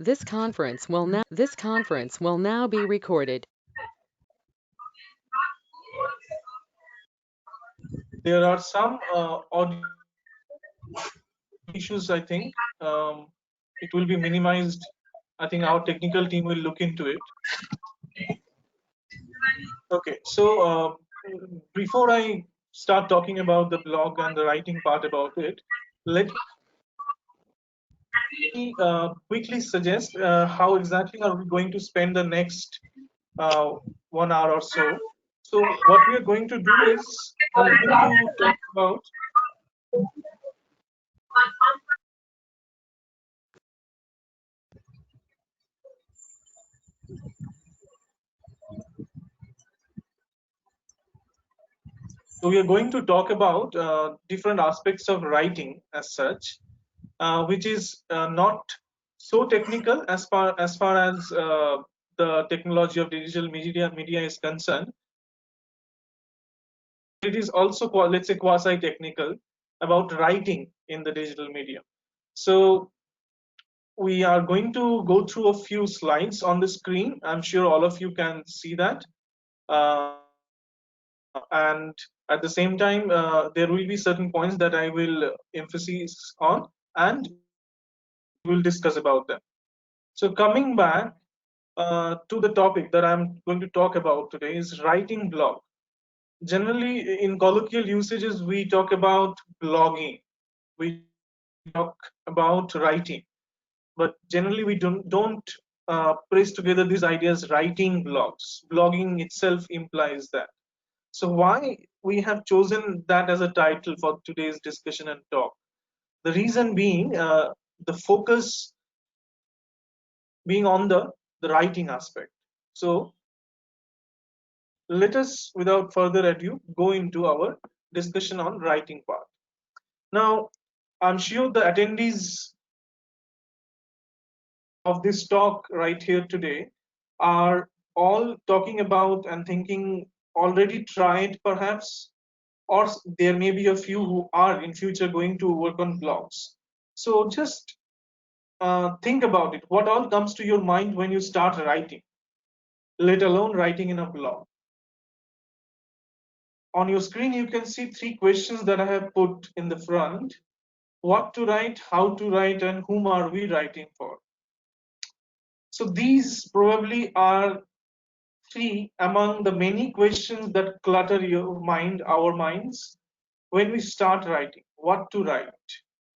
This conference will now be recorded. There are some audio issues, I think. It will be minimized. I think our technical team will look into it. Okay, so before I start talking about the blog and the writing part about it, let me quickly suggest how exactly are we going to spend the next 1 hour or so. So what we are going to do is I'm going to talk about we are going to talk about different aspects of writing as such, which is not so technical as far as the technology of digital media is concerned. It is also let's say quasi technical about writing in the digital media. So we are going to go through a few slides on the screen. I'm sure all of you can see that. And at the same time, there will be certain points that I will emphasize on and we'll discuss about them. So coming back to the topic that I'm going to talk about today is writing blog. Generally, in colloquial usages, we talk about blogging. We talk about writing, but generally we don't press together these ideas. Writing blogs, blogging itself implies that. So why we have chosen that as a title for today's discussion and talk? The reason being the focus being on the writing aspect. So let us, without further ado, go into our discussion on writing part. Now, I'm sure the attendees of this talk right here today are all talking about and thinking already tried perhaps, or there may be a few who are in future going to work on blogs. So just think about it. What all comes to your mind when you start writing, let alone writing in a blog? On your screen, you can see 3 questions that I have put in the front. What to write, how to write, and whom are we writing for? So these probably are 3 among the many questions that clutter your mind, our minds, when we start writing. What to write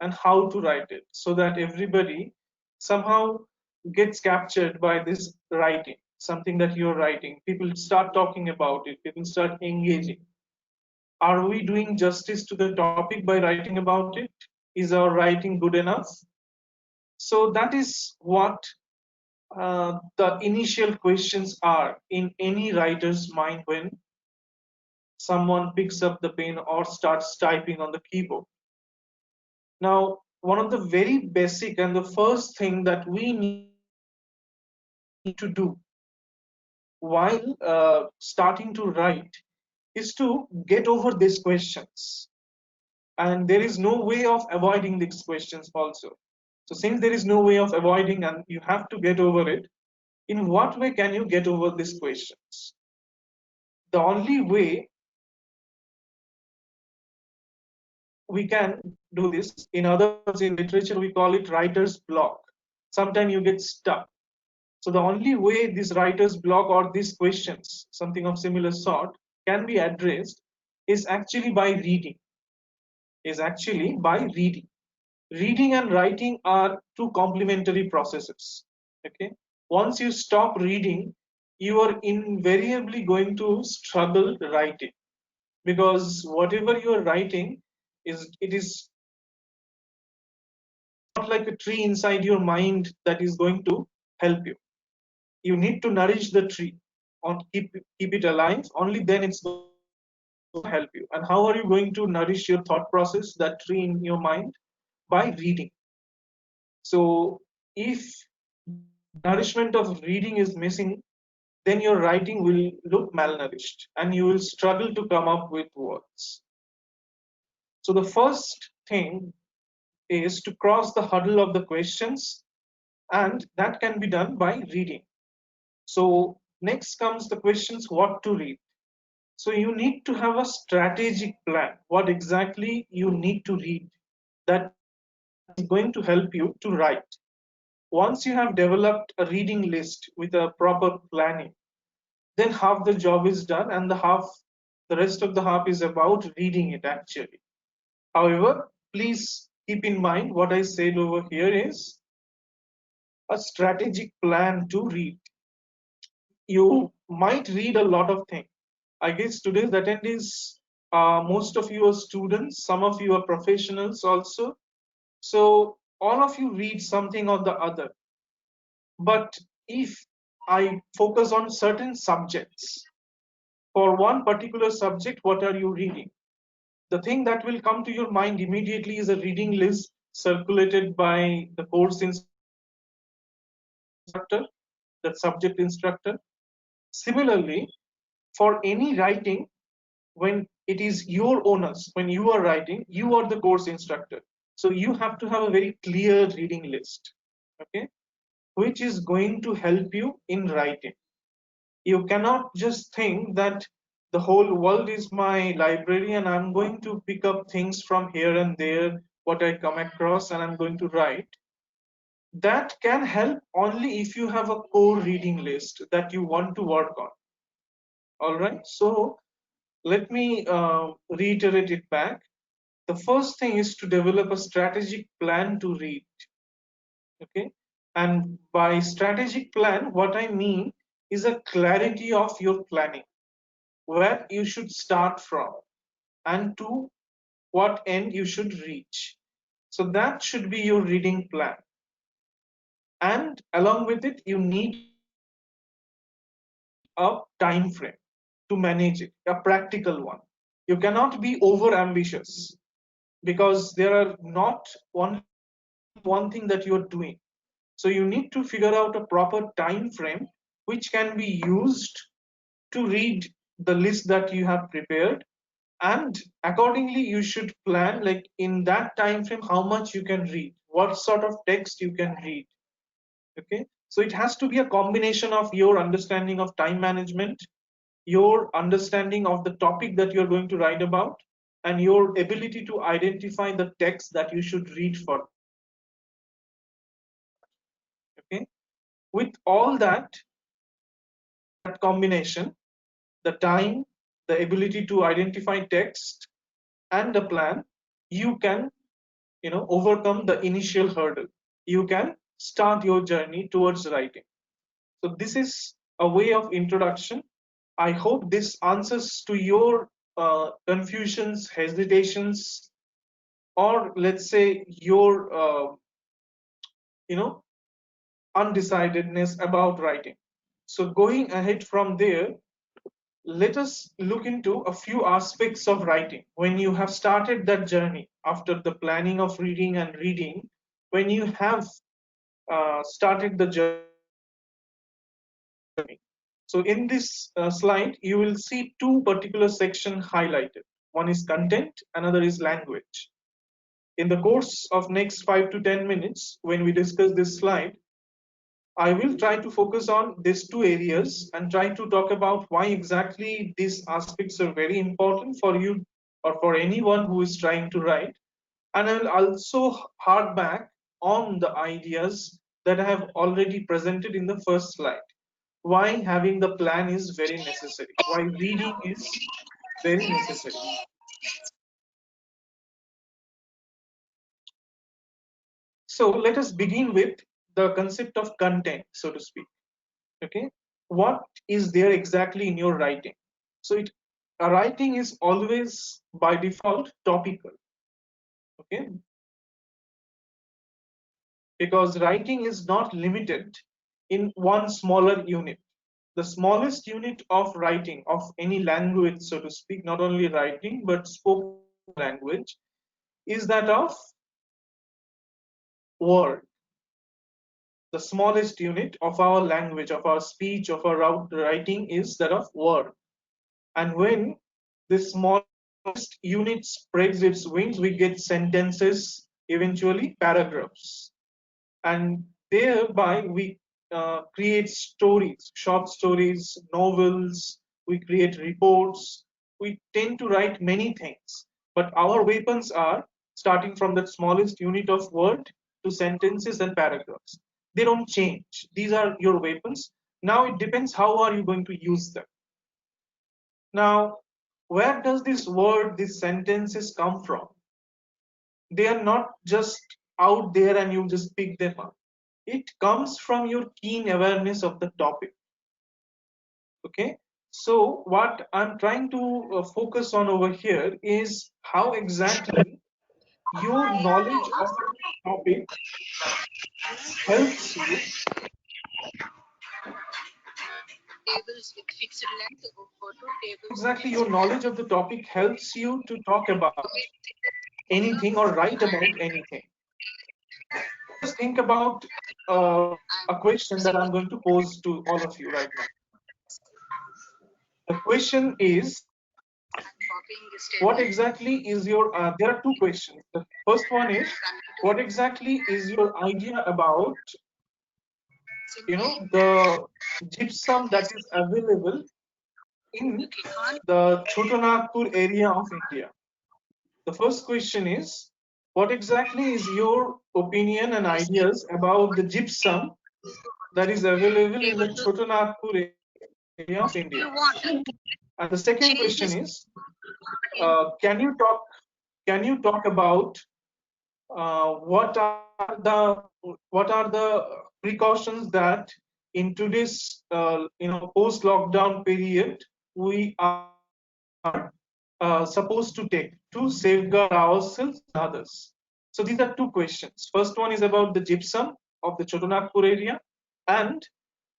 and how to write it, so that everybody somehow gets captured by this writing, something that you're writing. People start talking about it, people start engaging. Are we doing justice to the topic by writing about it? Is our writing good enough? So that is what the initial questions are in any writer's mind when someone picks up the pen or starts typing on the keyboard. Now, one of the very basic and the first thing that we need to do while starting to write is to get over these questions. And there is no way of avoiding these questions also. So since there is no way of avoiding and you have to get over it, in what way can you get over these questions? The only way we can do this, in other words, in literature, we call it writer's block. Sometimes you get stuck. So the only way this writer's block or these questions, something of similar sort, can be addressed is actually by reading. Reading and writing are 2 complementary processes. Okay. Once you stop reading, you are invariably going to struggle writing, because whatever you are writing is not like a tree inside your mind that is going to help you. You need to nourish the tree or keep it alive. Only then it's going to help you. And how are you going to nourish your thought process, that tree in your mind? By reading. So if nourishment of reading is missing, then your writing will look malnourished and you will struggle to come up with words. So the first thing is to cross the hurdle of the questions and that can be done by reading. So next comes the questions what to read. So you need to have a strategic plan, what exactly you need to read that is going to help you to write. Once you have developed a reading list with a proper planning, then half the job is done and the rest of the half is about reading it actually. However, please keep in mind what I said over here is a strategic plan to read. You might read a lot of things. I guess today's attendees, most of you are students, some of you are professionals also. So all of you read something or the other. But if I focus on certain subjects, for one particular subject, what are you reading? The thing that will come to your mind immediately is a reading list circulated by the course instructor, that subject instructor. Similarly, for any writing, when it is your onus, when you are writing, you are the course instructor. So you have to have a very clear reading list, okay, which is going to help you in writing. You cannot just think that the whole world is my library and I'm going to pick up things from here and there, what I come across, and I'm going to write. That can help only if you have a core reading list that you want to work on. All right. So let me reiterate it back. The first thing is to develop a strategic plan to read. Okay. And by strategic plan, what I mean is a clarity of your planning, where you should start from and to what end you should reach. So that should be your reading plan. And along with it, you need a time frame to manage it, a practical one. You cannot be over ambitious because there are not only one thing that you're doing. So you need to figure out a proper time frame which can be used to read the list that you have prepared, and accordingly you should plan like in that time frame how much you can read, what sort of text you can read. Okay, so it has to be a combination of your understanding of time management, your understanding of the topic that you're going to write about, and your ability to identify the text that you should read for. Okay, with all that combination, the time, the ability to identify text, and the plan, you can, overcome the initial hurdle. You can start your journey towards writing. So this is a way of introduction. I hope this answers to your confusions, hesitations, or let's say your you know undecidedness about writing. So going ahead from there, let us look into a few aspects of writing. When you have started that journey after the planning of reading and reading, when you have started the journey. So in this slide, you will see two particular sections highlighted. One is content, another is language. In the course of next 5 to 10 minutes, when we discuss this slide, I will try to focus on these two areas and try to talk about why exactly these aspects are very important for you or for anyone who is trying to write. And I will also hark back on the ideas that I have already presented in the first slide. Why having the plan is very necessary, why reading is very necessary. So let us begin with the concept of content, so to speak. Okay, what is there exactly in your writing? So a writing is always by default topical. Okay, because writing is not limited in one smaller unit. The smallest unit of writing of any language, so to speak, not only writing but spoken language, is that of word. The smallest unit of our language, of our speech, of our writing is that of word. And when this smallest unit spreads its wings, we get sentences, eventually paragraphs. And thereby we create stories, short stories, novels, we create reports, we tend to write many things. But our weapons are starting from the smallest unit of word to sentences and paragraphs. They don't change. These are your weapons. Now it depends how are you going to use them. Now, where does this word, these sentences come from? They are not just out there and you just pick them up. It comes from your keen awareness of the topic. Okay, so what I'm trying to focus on over here is how exactly your knowledge of a topic helps you. Exactly, your knowledge of the topic helps you to talk about anything or write about anything. Just think about a question that I'm going to pose to all of you right now. The question is, what exactly is your, there are two questions. The first one is, what exactly is your idea about, the gypsum that is available in the Chotanagpur area of India? The first question is, what exactly is your opinion and ideas about the gypsum that is available in the Chotanagpur area of India? And the second question is, can you talk about what are the precautions that in today's post lockdown period we are supposed to take to safeguard ourselves and others? So these are two questions. First one is about the gypsum of the Chotanagpur area and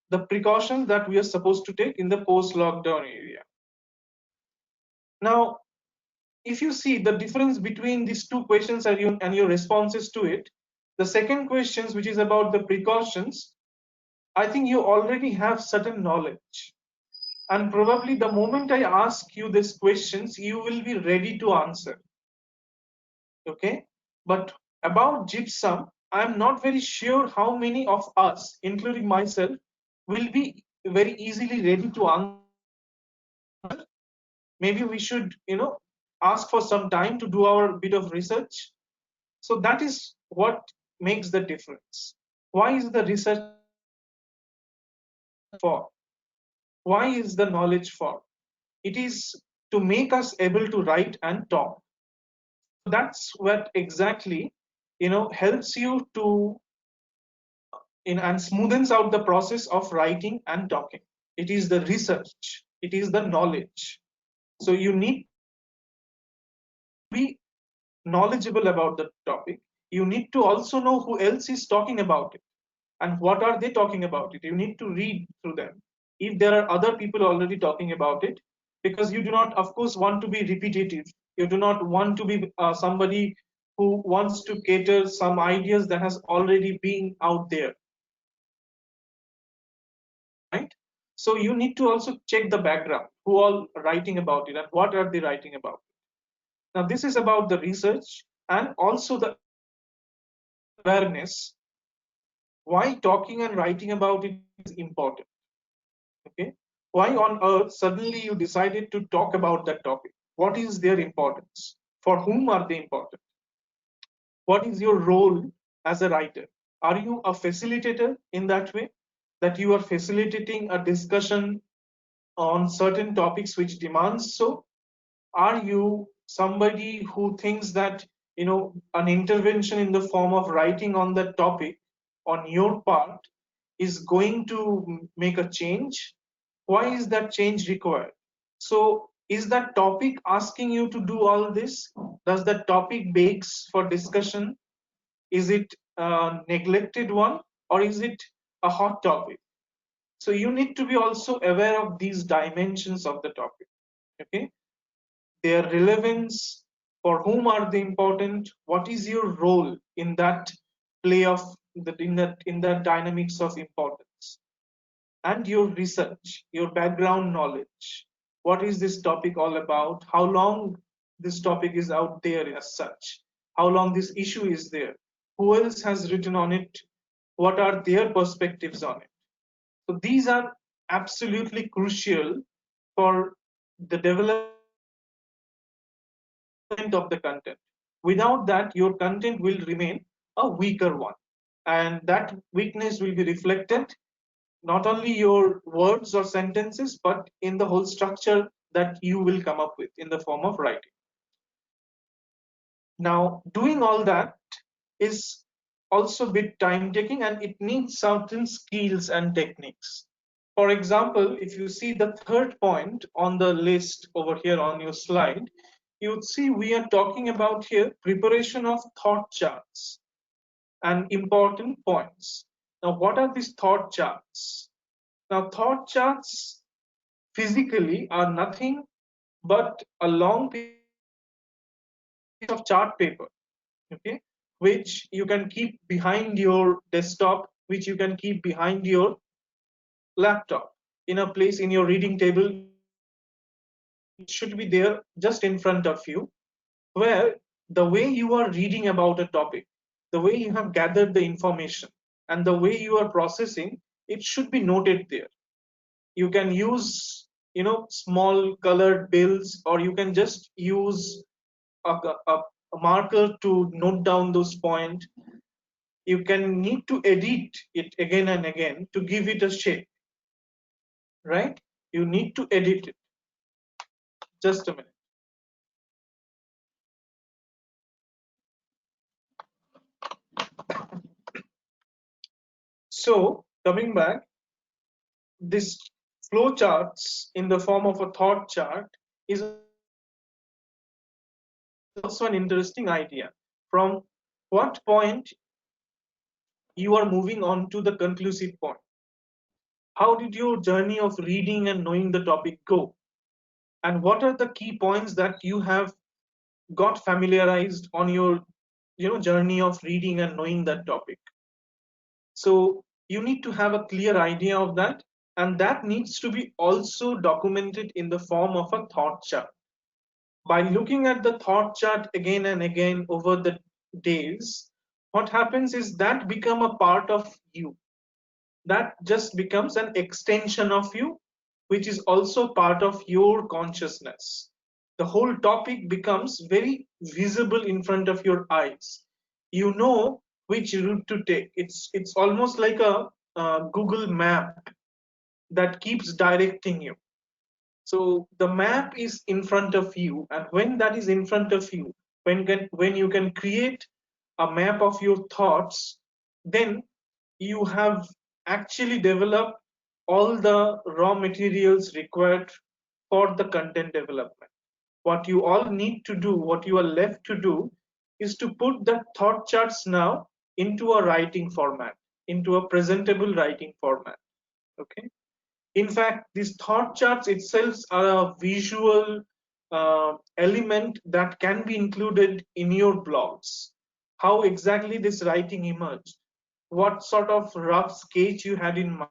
the precautions that we are supposed to take in the post lockdown area. Now, if you see the difference between these two questions and your responses to it, the second questions, which is about the precautions, I think you already have certain knowledge. And probably the moment I ask you these questions, you will be ready to answer. Okay? But about gypsum, I'm not very sure how many of us, including myself, will be very easily ready to answer. Maybe we should, ask for some time to do our bit of research. So that is what makes the difference. Why is the research for? Why is the knowledge for? It is to make us able to write and talk. So that's what exactly, helps you to and smoothens out the process of writing and talking. It is the research. It is the knowledge. So you need to be knowledgeable about the topic. You need to also know who else is talking about it and what are they talking about it. You need to read through them if there are other people already talking about it, because you do not, of course, want to be repetitive. You do not want to be somebody who wants to cater some ideas that has already been out there, right? So you need to also check the background, who all writing about it and what are they writing about. Now this is about the research and also the awareness why talking and writing about it is important. Okay, why on earth suddenly you decided to talk about that topic? What is their importance? For whom are they important? What is your role as a writer? Are you a facilitator in that way, that you are facilitating a discussion on certain topics which demands so? Are you somebody who thinks that an intervention in the form of writing on that topic on your part is going to make a change? Why is that change required? So is that topic asking you to do all this? Does that topic begs for discussion? Is it a neglected one, or is it a hot topic? So you need to be also aware of these dimensions of the topic. Okay, their relevance, for whom are they important, what is your role in that play of in that dynamics of importance, and your research, your background knowledge. What is this topic all about? How long this topic is out there as such? How long this issue is there? Who else has written on it? what are their perspectives on it. So these are absolutely crucial for the development of the content. Without that, your content will remain a weaker one. And that weakness will be reflected not only your words or sentences, but in the whole structure that you will come up with in the form of writing. Now, doing all that is also a bit time taking, and it needs certain skills and techniques. For example, if you see the third point on the list over here on your slide, you would see we are talking about here preparation of thought charts and important points. Now, what are these thought charts? Now, thought charts physically are nothing but a long piece of chart paper, okay, which you can keep behind your desktop, which you can keep behind your laptop, in a place in your reading table. It should be there just in front of you, where the way you are reading about a topic, the way you have gathered the information, and the way you are processing, it should be noted there. You can use, small colored bills, or you can just use a marker to note down those points. You can need to edit it again and again to give it a shape, right? You need to edit it. Just a minute. So coming back, this flow charts in the form of a thought chart is also an interesting idea. From what point you are moving on to the conclusive point. How did your journey of reading and knowing the topic go? And what are the key points that you have got familiarized on your journey of reading and knowing that topic? So you need to have a clear idea of that, and that needs to be also documented in the form of a thought chart. By looking at the thought chart again and again over the days, what happens is that become a part of you. That just becomes an extension of you, which is also part of your consciousness. The whole topic becomes very visible in front of your eyes. You know which route to take. It's almost like a Google map that keeps directing you. So the map is in front of you, and when that is in front of you, when you can create a map of your thoughts, then you have actually developed all the raw materials required for the content development. What you all need to do, what you are left to do, is to put the thought charts now into a writing format, into a presentable writing format. Okay. In fact, these thought charts itself are a visual element that can be included in your blogs. How exactly this writing emerged, what sort of rough sketch you had in mind,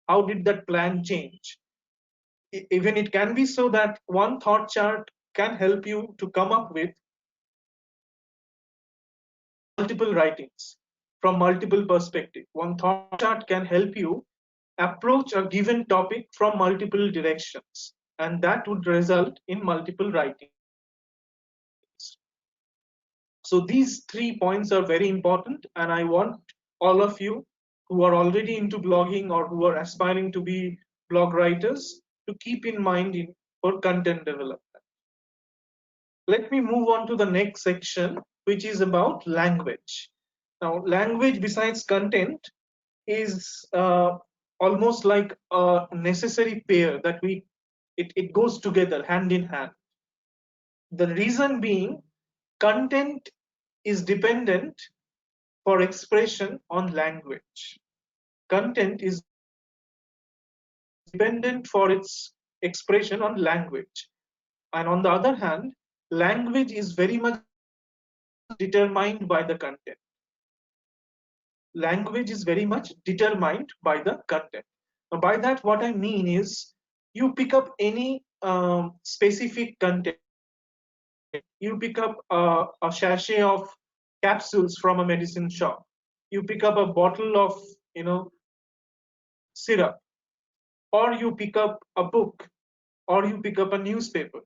how did that plan change. Even it can be so that one thought chart can help you to come up with multiple writings from multiple perspectives. One thought chart can help you approach a given topic from multiple directions, and that would result in multiple writings. So these 3 points are very important, and I want all of you who are already into blogging or who are aspiring to be blog writers to keep in mind for content development. Let me move on to the next section, which is about language. Now, language besides content is almost like a necessary pair that it goes together hand in hand. The reason being, content is dependent for expression on language. Content is dependent for its expression on language. And on the other hand, language is very much determined by the content. Language is very much determined by the content. Now, by that, what I mean is, you pick up any specific content. You pick up a sachet of capsules from a medicine shop. you pick up a bottle of, syrup, or you pick up a book, or you pick up a newspaper.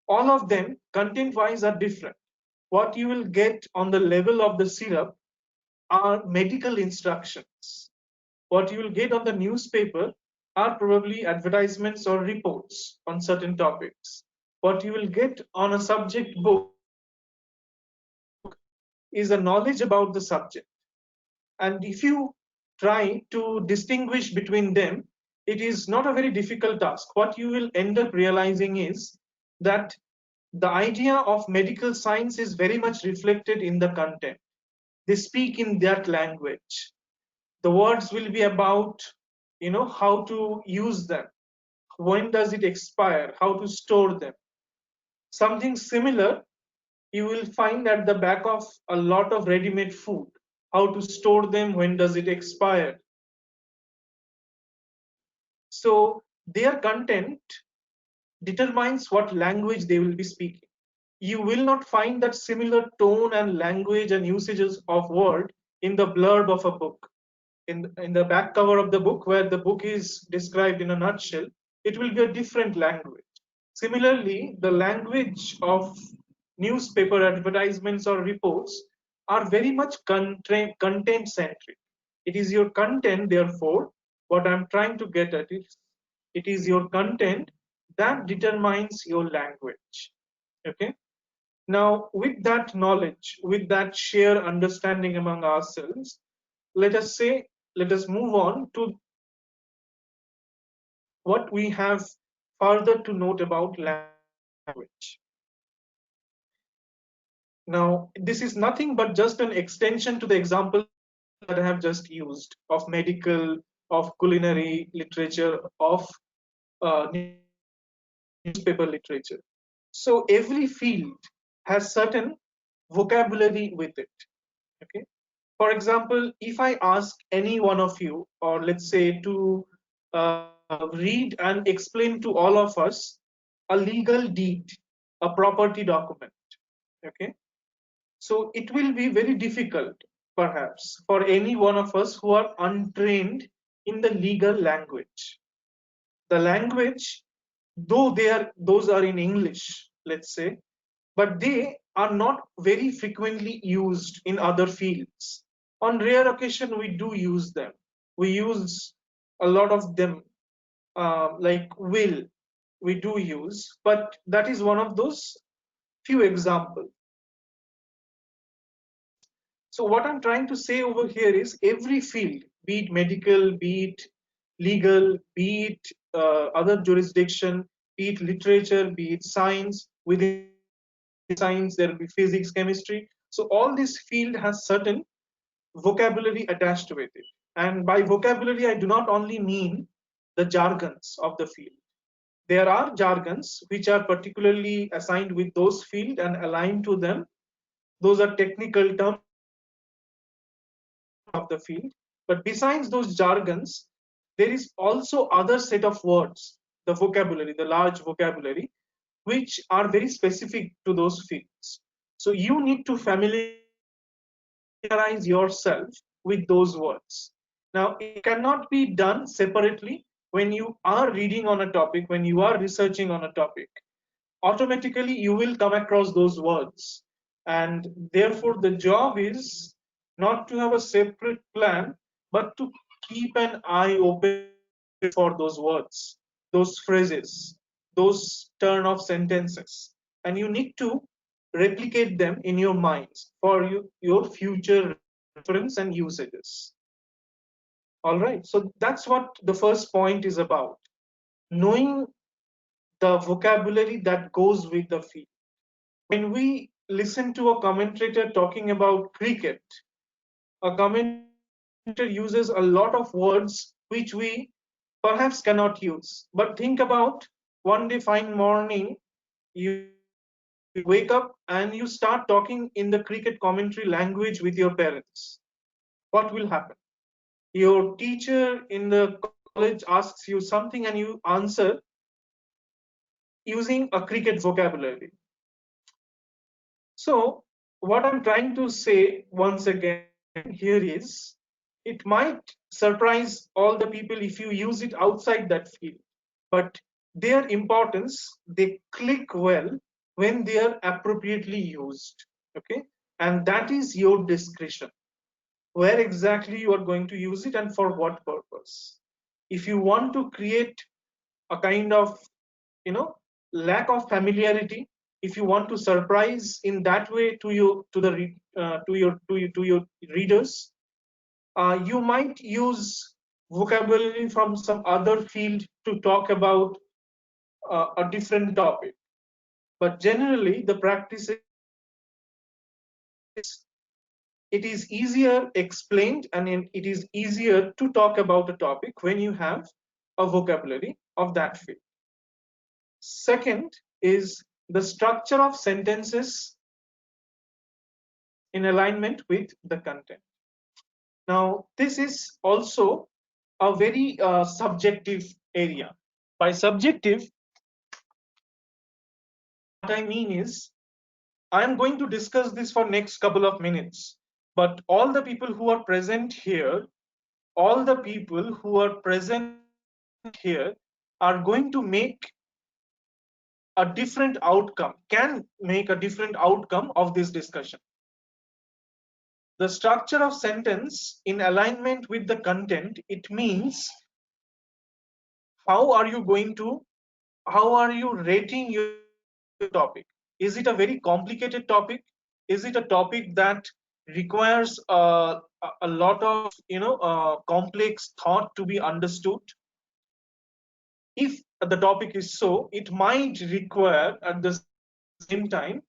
All of them, content wise, are different. What you will get on the level of the syrup are medical instructions. What you will get on the newspaper are probably advertisements or reports on certain topics. What you will get on a subject book is a knowledge about the subject. And if you try to distinguish between them, it is not a very difficult task. What you will end up realizing is that the idea of medical science is very much reflected in the content. They speak in that language. The words will be about, how to use them, when does it expire, how to store them. Something similar you will find at the back of a lot of ready-made food, how to store them, when does it expire. So their content determines what language they will be speaking. You will not find that similar tone and language and usages of word in the blurb of a book. In the back cover of the book, where the book is described in a nutshell, it will be a different language. Similarly, the language of newspaper advertisements or reports are very much content centric. It is your content, therefore, what I'm trying to get at is it is your content that determines your language. Okay. Now, with that knowledge, with that shared understanding among ourselves, let us say, let us move on to what we have further to note about language. Now, this is nothing but just an extension to the examples that I have just used of medical, of culinary literature, of newspaper literature. So every field has certain vocabulary with it. Okay. For example, if I ask any one of you, or let's say to read and explain to all of us a legal deed, a property document, okay, so it will be very difficult, perhaps, for any one of us who are untrained in the legal language. The language, though those are in English, let's say, but they are not very frequently used in other fields. On rare occasion, we do use them. We use a lot of them, like will, we do use, but that is one of those few examples. So what I'm trying to say over here is every field, be it medical, be it legal, be it other jurisdiction, be it literature, be it science, within science there will be physics, chemistry. So all this field has certain vocabulary attached to it. And by vocabulary, I do not only mean the jargons of the field. There are jargons which are particularly assigned with those field and aligned to them. Those are technical terms of the field. But besides those jargons, there is also other set of words, the vocabulary, the large vocabulary, which are very specific to those fields. So you need to familiarize yourself with those words. Now, it cannot be done separately when you are reading on a topic, when you are researching on a topic. Automatically, you will come across those words. And therefore, the job is not to have a separate plan, but to keep an eye open for those words, those phrases, those turn of sentences. And you need to replicate them in your minds for your future reference and usages. All right. So that's what the first point is about. Knowing the vocabulary that goes with the field. When we listen to a commentator talking about cricket, a commentator uses a lot of words which we perhaps cannot use. But think about one day, fine morning, you wake up and you start talking in the cricket commentary language with your parents. What will happen? Your teacher in the college asks you something and you answer using a cricket vocabulary. So, what I'm trying to say once again here is, it might surprise all the people if you use it outside that field, but their importance, they click well when they are appropriately used. Okay, and that is your discretion, where exactly you are going to use it and for what purpose. If you want to create a kind of, you know, lack of familiarity, if you want to surprise in that way to you, to the to your readers, you might use vocabulary from some other field to talk about a different topic. But generally, the practice is, it is easier explained and it is easier to talk about a topic when you have a vocabulary of that field. Second is the structure of sentences in alignment with the content. Now, this is also a very subjective area. By subjective, what I mean is, I am going to discuss this for next couple of minutes, but all the people who are present here, all the people who are present here are going to make a different outcome, can make a different outcome of this discussion. The structure of sentence in alignment with the content, it means how are you going to, how are you rating your topic? Is it a very complicated topic? Is it a topic that requires a lot of, you know, complex thought to be understood? If the topic is so, it might require at the same time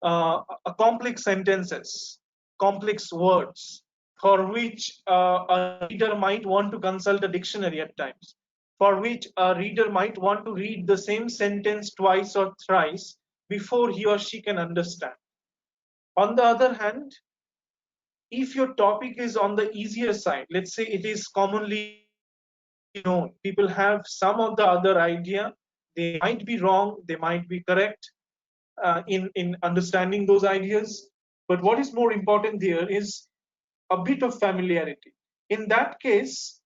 a complex sentences, complex words, for which a reader might want to consult a dictionary at times, for which a reader might want to read the same sentence twice or thrice before he or she can understand. On the other hand, if your topic is on the easier side, let's say it is commonly known, people have some of the other idea, they might be wrong, they might be correct in understanding those ideas. But what is more important there is a bit of familiarity. In that case,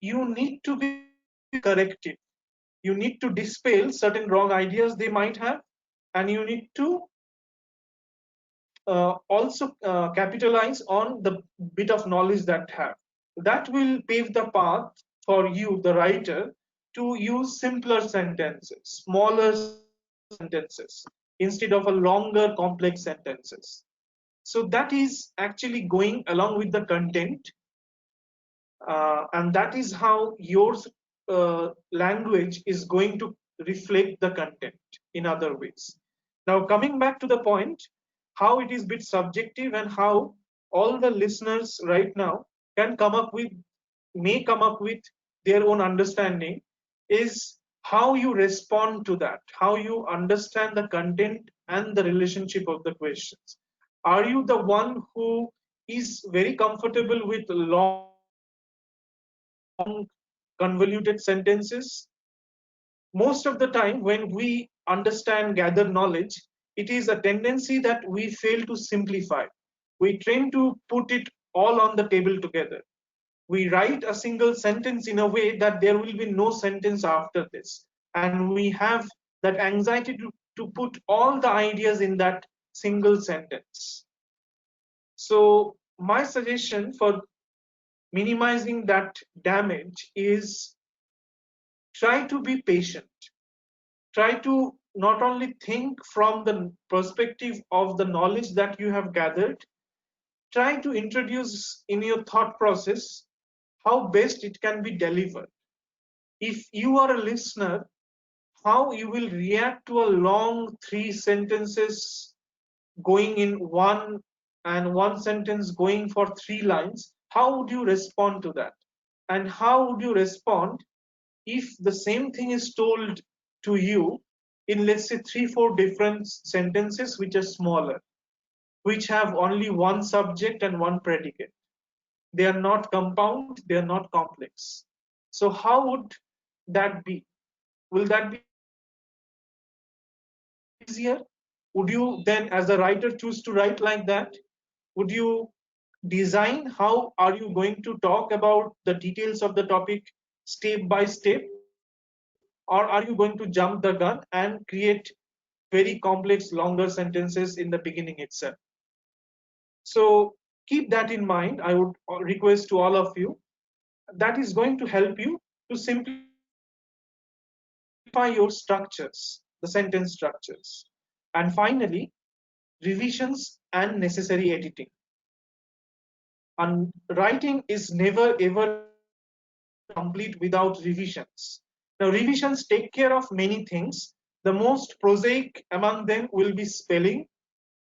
you need to be corrective. You need to dispel certain wrong ideas they might have, and you need to also capitalize on the bit of knowledge that have. That will pave the path for you, the writer, to use simpler sentences, smaller sentences, instead of a longer, complex sentences. So that is actually going along with the content, and that is how your language is going to reflect the content in other ways. Now, coming back to the point, how it is bit subjective and how all the listeners right now can come up with, may come up with their own understanding, is how you respond to that, how you understand the content and the relationship of the questions. Are you the one who is very comfortable with long, convoluted sentences? Most of the time, when we understand, gather knowledge, it is a tendency that we fail to simplify. We tend to put it all on the table together. We write a single sentence in a way that there will be no sentence after this. And we have that anxiety to put all the ideas in that single sentence. So, my suggestion for minimizing that damage is, try to be patient. Try to not only think from the perspective of the knowledge that you have gathered, try to introduce in your thought process how best it can be delivered. If you are a listener, how you will react to a long three sentences going in one, and one sentence going for three lines, how would you respond to that? And how would you respond if the same thing is told to you in, let's say, three, four different sentences which are smaller, which have only one subject and one predicate? They are not compound, they are not complex. So, how would that be? Will that be easier? Would you then, as a writer, choose to write like that? Would you design how are you going to talk about the details of the topic step by step, or are you going to jump the gun and create very complex longer sentences in the beginning itself. So keep that in mind. I would request to all of you, that is going to help you to simplify your structures, the sentence structures. And finally, revisions and necessary editing. And writing is never ever complete without revisions. Now, revisions take care of many things. The most prosaic among them will be spelling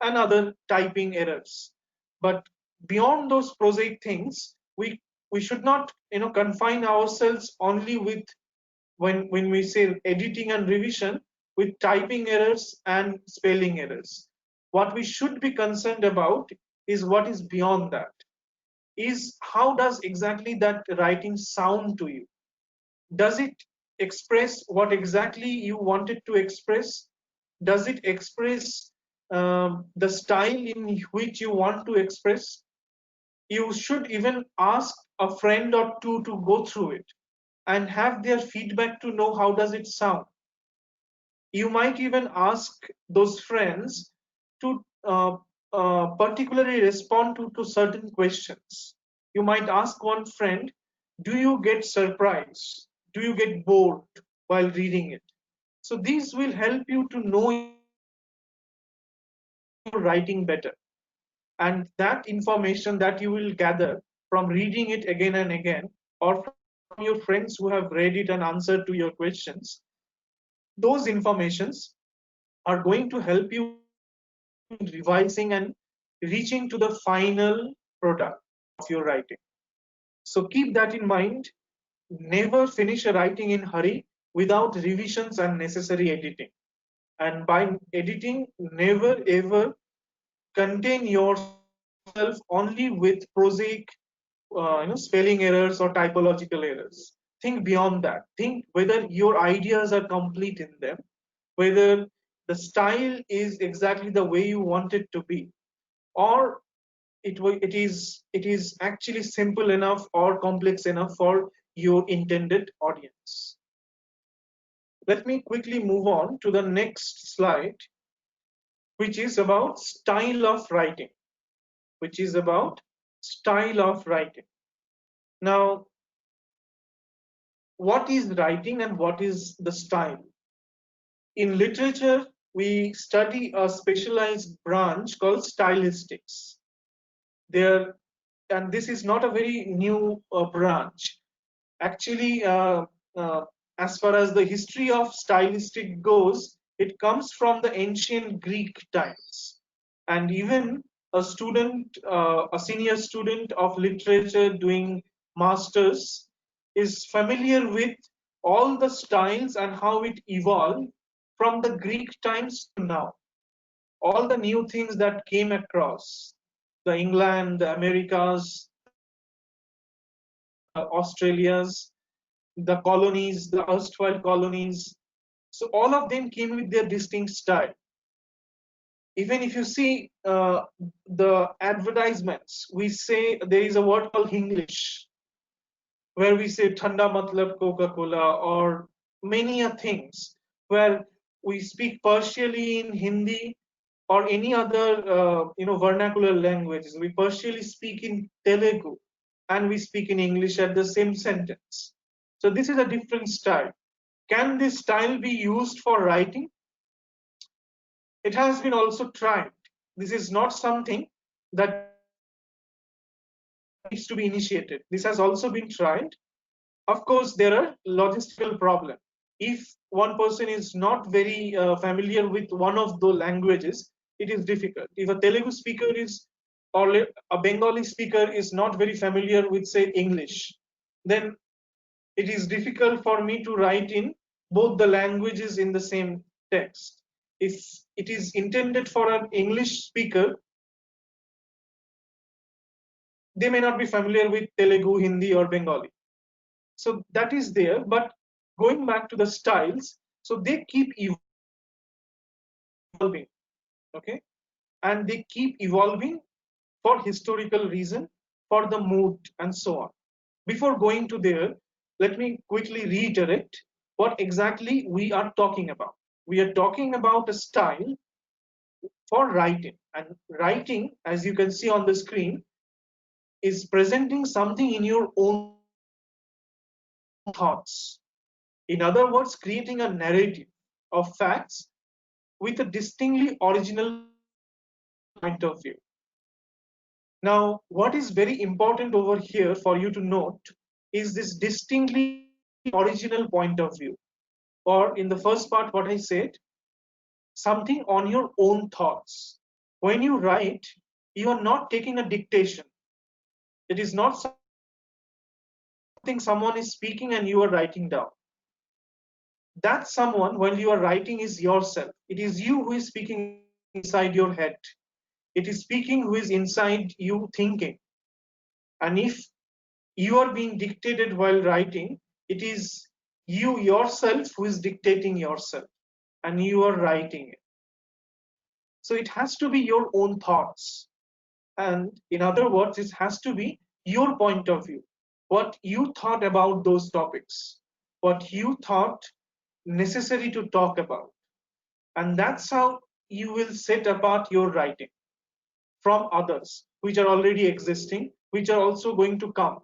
and other typing errors. But beyond those prosaic things, we should not confine ourselves only with when we say editing and revision with typing errors and spelling errors. What we should be concerned about is what is beyond that, is how does exactly that writing sound to you? Does it express what exactly you wanted to express? Does it express the style in which you want to express? You should even ask a friend or two to go through it and have their feedback to know how does it sound. You might even ask those friends to particularly respond to certain questions. You might ask one friend, do you get surprised? Do you get bored while reading it? So these will help you to know your writing better. And that information that you will gather from reading it again and again, or from your friends who have read it and answered to your questions, those informations are going to help you in revising and reaching to the final product of your writing. So keep that in mind. Never finish a writing in hurry without revisions and necessary editing. And by editing, never ever contain yourself only with prosaic spelling errors or typological errors. Think beyond that. Think whether your ideas are complete in them, whether the style is exactly the way you want it to be, or it is actually simple enough or complex enough for your intended audience. Let me quickly move on to the next slide, which is about style of writing. Which is about style of writing. Now, what is writing and what is the style? In literature, we study a specialized branch called stylistics. There, and this is not a very new branch. Actually, uh, as far as the history of stylistic goes, it comes from the ancient Greek times. And even a senior student of literature doing masters is familiar with all the styles and how it evolved from the Greek times to now. All the new things that came across the England, the Americas, the Australias, the colonies, the erstwhile colonies. So all of them came with their distinct style. Even if you see the advertisements, we say there is a word called Hinglish, where we say Thanda Matlab Coca-Cola or many a things, where we speak partially in Hindi or any other vernacular languages. We partially speak in Telugu and we speak in English at the same sentence. So this is a different style. Can this style be used for writing? It has been also tried. This is not something that needs to be initiated. This has also been tried. Of course, there are logistical problems. If one person is not very familiar with one of the languages, it is difficult. If a Telugu speaker is or a Bengali speaker is not very familiar with, say, English, then it is difficult for me to write in both the languages in the same text. If it is intended for an English speaker, they may not be familiar with Telugu, Hindi, or Bengali. So that is there. But going back to the styles, so they keep evolving, okay, and they keep evolving for historical reason, for the mood, and so on. Before going to there, let me quickly reiterate what exactly we are talking about. We are talking about a style for writing, and writing, as you can see on the screen, is presenting something in your own thoughts. In other words, creating a narrative of facts with a distinctly original point of view. Now, what is very important over here for you to note is this distinctly original point of view. Or in the first part, what I said, something on your own thoughts. When you write, you are not taking a dictation. It is not something someone is speaking and you are writing down. That someone, when you are writing, is yourself. It is you who is speaking inside your head. It is speaking who is inside you thinking. And if you are being dictated while writing, it is you yourself who is dictating yourself and you are writing it. So it has to be your own thoughts. And in other words, it has to be your point of view, what you thought about those topics, what you thought necessary to talk about. And that's how you will set apart your writing from others, which are already existing, which are also going to come.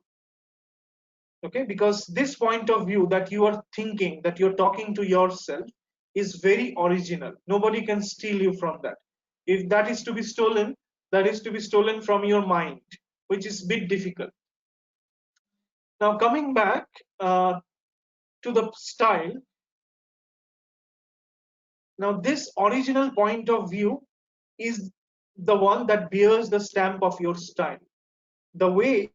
Okay, because this point of view that you are thinking, that you're talking to yourself, is very original. Nobody can steal you from that. If that is to be stolen, that is to be stolen from your mind, which is a bit difficult. Now coming back to the style, now this original point of view is the one that bears the stamp of your style. The way you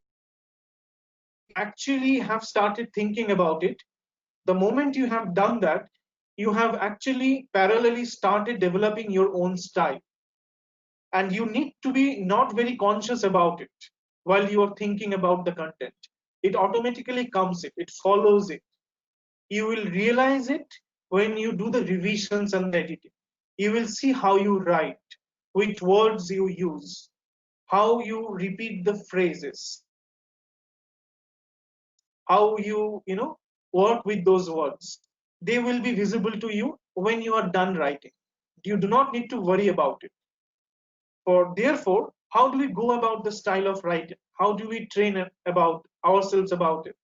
actually have started thinking about it, the moment you have done that, you have actually parallelly started developing your own style. And you need to be not very conscious about it while you are thinking about the content. It automatically comes, it follows it. You will realize it when you do the revisions and the editing. You will see how you write, which words you use, how you repeat the phrases, how you work with those words. They will be visible to you when you are done writing. You do not need to worry about it. For therefore, how do we go about the style of writing? How do we train about ourselves about it?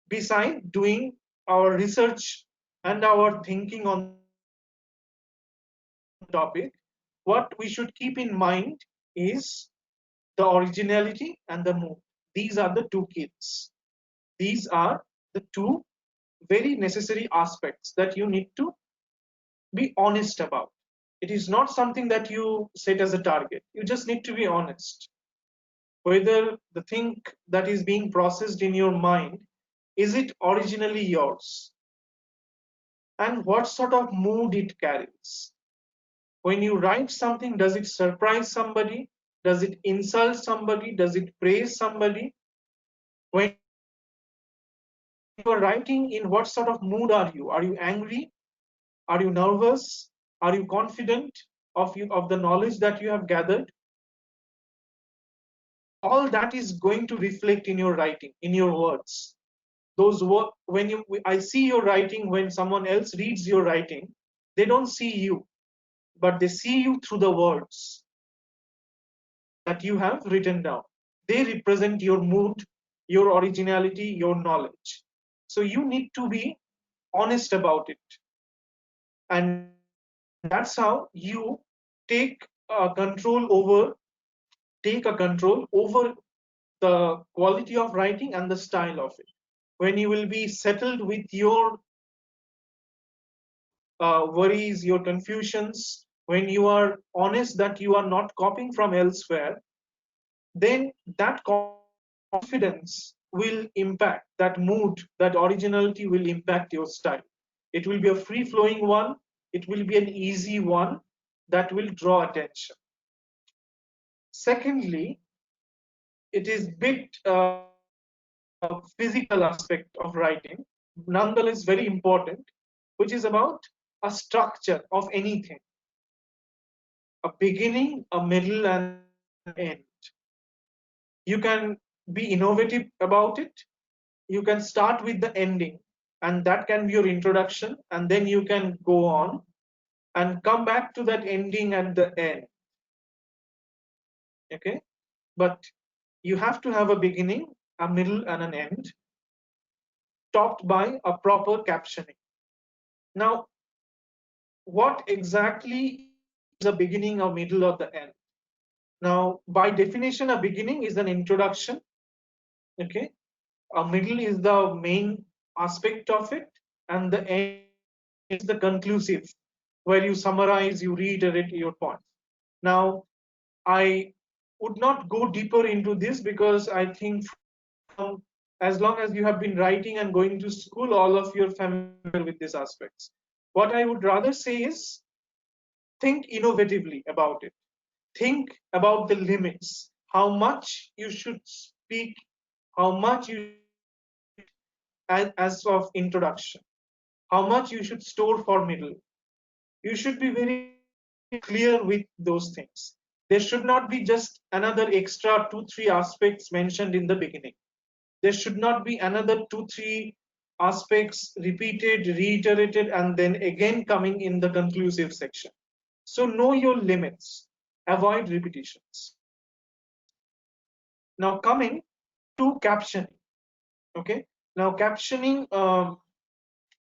Beside doing our research and our thinking on the topic, what we should keep in mind is the originality and the mood. These are the two keys. These are the two very necessary aspects that you need to be honest about. It is not something that you set as a target. You just need to be honest. Whether the thing that is being processed in your mind, is it originally yours? And what sort of mood it carries? When you write something, does it surprise somebody? Does it insult somebody? Does it praise somebody? When you are writing, in what sort of mood are you? Are you angry? Are you nervous? Are you confident of the knowledge that you have gathered? All that is going to reflect in your writing, in your words. Those work when I see your writing, when someone else reads your writing, they don't see you, but they see you through the words that you have written down. They represent your mood, your originality, your knowledge. So you need to be honest about it. And that's how you take take a control over the quality of writing and the style of it. When you will be settled with your worries, your confusions, when you are honest that you are not copying from elsewhere, then that confidence will impact, that mood, that originality will impact your style. It will be a free flowing one, it will be an easy one that will draw attention. Secondly, it is bit physical aspect of writing, nonetheless very important, which is about a structure of anything, a beginning, a middle, and an end. You can be innovative about it. You can start with the ending, and that can be your introduction, and then you can go on and come back to that ending at the end. Okay, but you have to have a beginning, a middle, and an end, topped by a proper captioning. Now, what exactly is a beginning, a middle, or the end? Now, by definition, a beginning is an introduction. Okay, a middle is the main aspect of it, and the end is the conclusive, where you summarize, you reiterate your points. Now, I would not go deeper into this because I think from as long as you have been writing and going to school, all of you are familiar with these aspects. What I would rather say is think innovatively about it. Think about the limits, how much you should speak, how much you should keep it as of introduction, how much you should store for middle. You should be very clear with those things. There should not be just another extra 2 3 aspects mentioned in the beginning. There should not be another 2 3 aspects repeated, reiterated, and then again coming in the conclusive section. So know your limits, avoid repetitions. Now coming to captioning. Okay, now captioning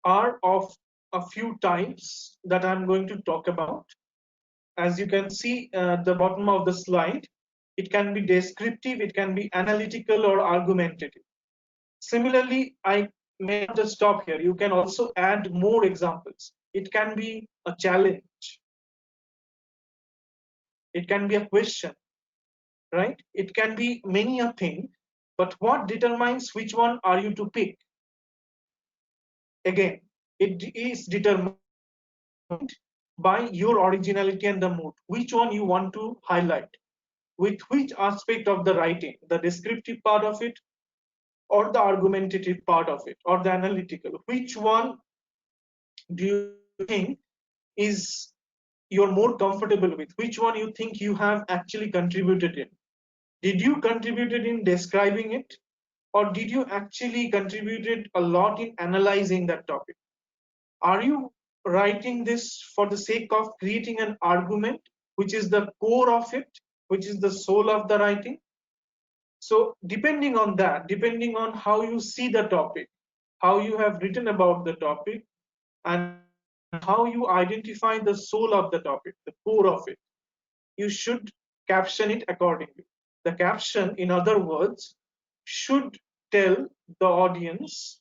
are of a few types that I'm going to talk about. As you can see at the bottom of the slide, it can be descriptive, it can be analytical or argumentative. Similarly, I may not just stop here. You can also add more examples. It can be a challenge. It can be a question, right? It can be many a thing. But what determines which one are you to pick? Again, it is determined by your originality and the mood. Which one you want to highlight? With which aspect of the writing, the descriptive part of it, or the argumentative part of it, or the analytical? Which one do you think is you're more comfortable with? Which one you think you have actually contributed in? Did you contributed in describing it, or did you actually contributed a lot in analyzing that topic? Are you writing this for the sake of creating an argument, which is the core of it, which is the soul of the writing? So depending on that, depending on how you see the topic, how you have written about the topic, and how you identify the soul of the topic, the core of it, you should caption it accordingly. The caption, in other words, should tell the audience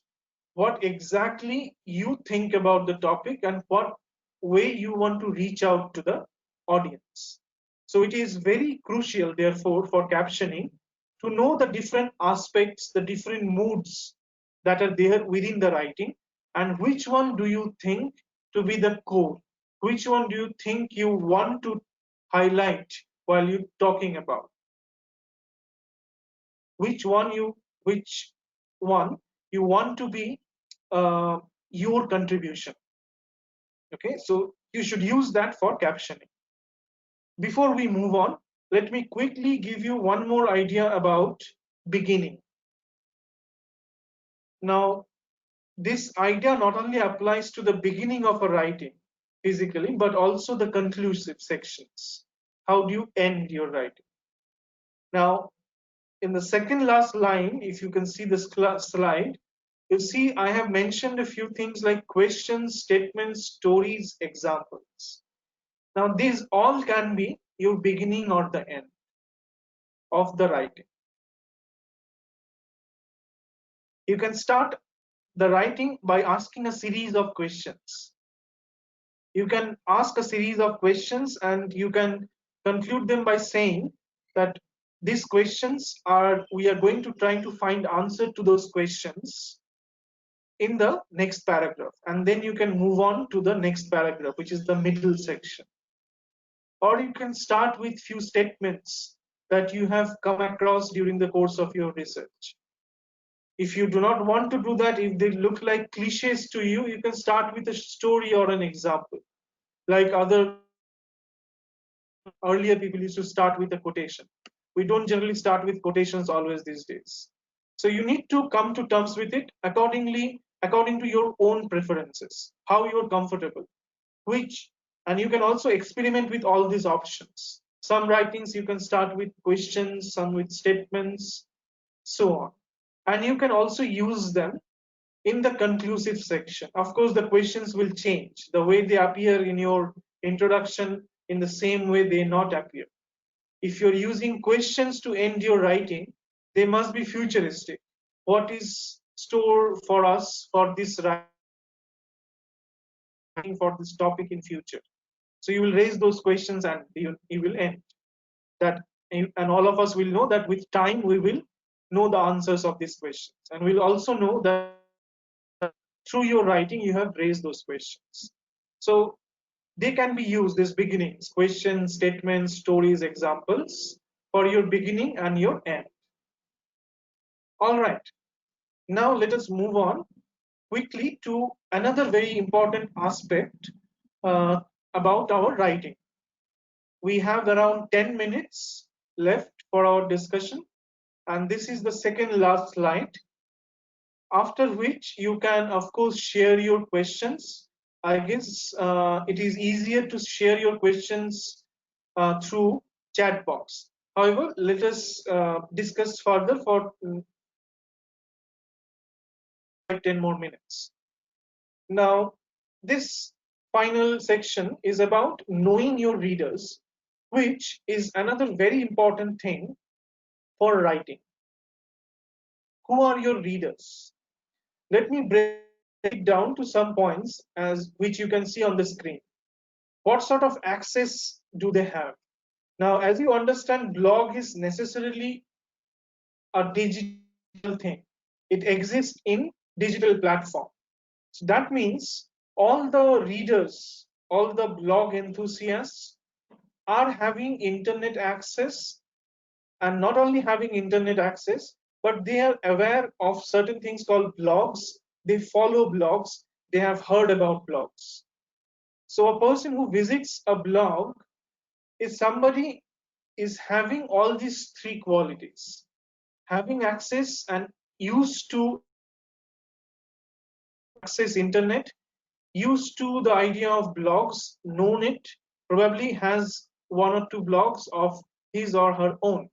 what exactly you think about the topic and what way you want to reach out to the audience. So it is very crucial, therefore, for captioning to know the different aspects, the different moods that are there within the writing, and which one do you think to be the core? Which one do you think you want to highlight while you're talking about? Which one you want to be your contribution? Okay, so you should use that for captioning. Before we move on, let me quickly give you one more idea about beginning. Now, this idea not only applies to the beginning of a writing physically, but also the conclusive sections. How do you end your writing? Now, in the second last line, if you can see this slide, you see I have mentioned a few things like questions, statements, stories, examples. Now, these all can be your beginning or the end of the writing. You can start the writing by asking a series of questions. You can ask a series of questions and you can conclude them by saying that these questions are, we are going to try to find answer to those questions in the next paragraph, and then you can move on to the next paragraph, which is the middle section. Or you can start with few statements that you have come across during the course of your research. If you do not want to do that, if they look like cliches to you, you can start with a story or an example. Like earlier people used to start with a quotation. We don't generally start with quotations always these days. So you need to come to terms with it accordingly, according to your own preferences, how you're comfortable, which, and you can also experiment with all these options. Some writings you can start with questions, some with statements, so on. And you can also use them in the conclusive section. Of course, the questions will change. The way they appear in your introduction, in the same way they not appear. If you're using questions to end your writing, they must be futuristic. What is store for us for this writing for this topic in future? So you will raise those questions and you will end that, and all of us will know that with time we will know the answers of these questions, and we'll also know that through your writing you have raised those questions. So they can be used as beginnings, questions, statements, stories, examples for your beginning and your end. All right, now let us move on quickly to another very important aspect uh, about our writing. We have around 10 minutes left for our discussion, and this is the second last slide, after which you can of course share your questions. I guess it is easier to share your questions through chat box. However, let us discuss further for 10 more minutes. Now, this final section is about knowing your readers, which is another very important thing for writing. Who are your readers? Let me break it down to some points as which you can see on the screen. What sort of access do they have? Now, as you understand, blog is necessarily a digital thing. It exists in digital platform. So that means all the readers, all the blog enthusiasts are having internet access, and not only having internet access, but they are aware of certain things called blogs. They follow blogs. They have heard about blogs. So a person who visits a blog is somebody is having all these three qualities: having access and used to access internet, used to the idea of blogs, known it, probably has one or two blogs of his or her own.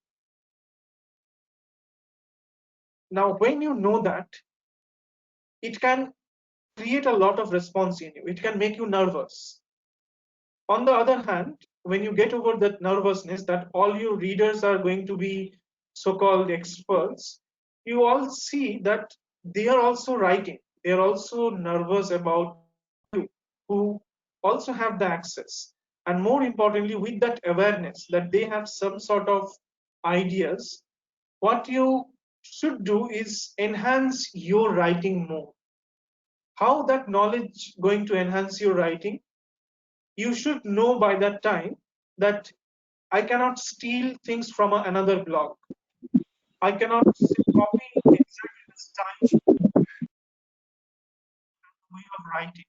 Now, when you know that, it can create a lot of response in you. It can make you nervous. On the other hand, when you get over that nervousness that all your readers are going to be so-called experts, you all see that they are also writing. They are also nervous about you, who also have the access. And more importantly, with that awareness that they have some sort of ideas, what you should do is enhance your writing more. How that knowledge going to enhance your writing? You should know by that time that I cannot steal things from another blog. I cannot copy exactly the style, way of writing.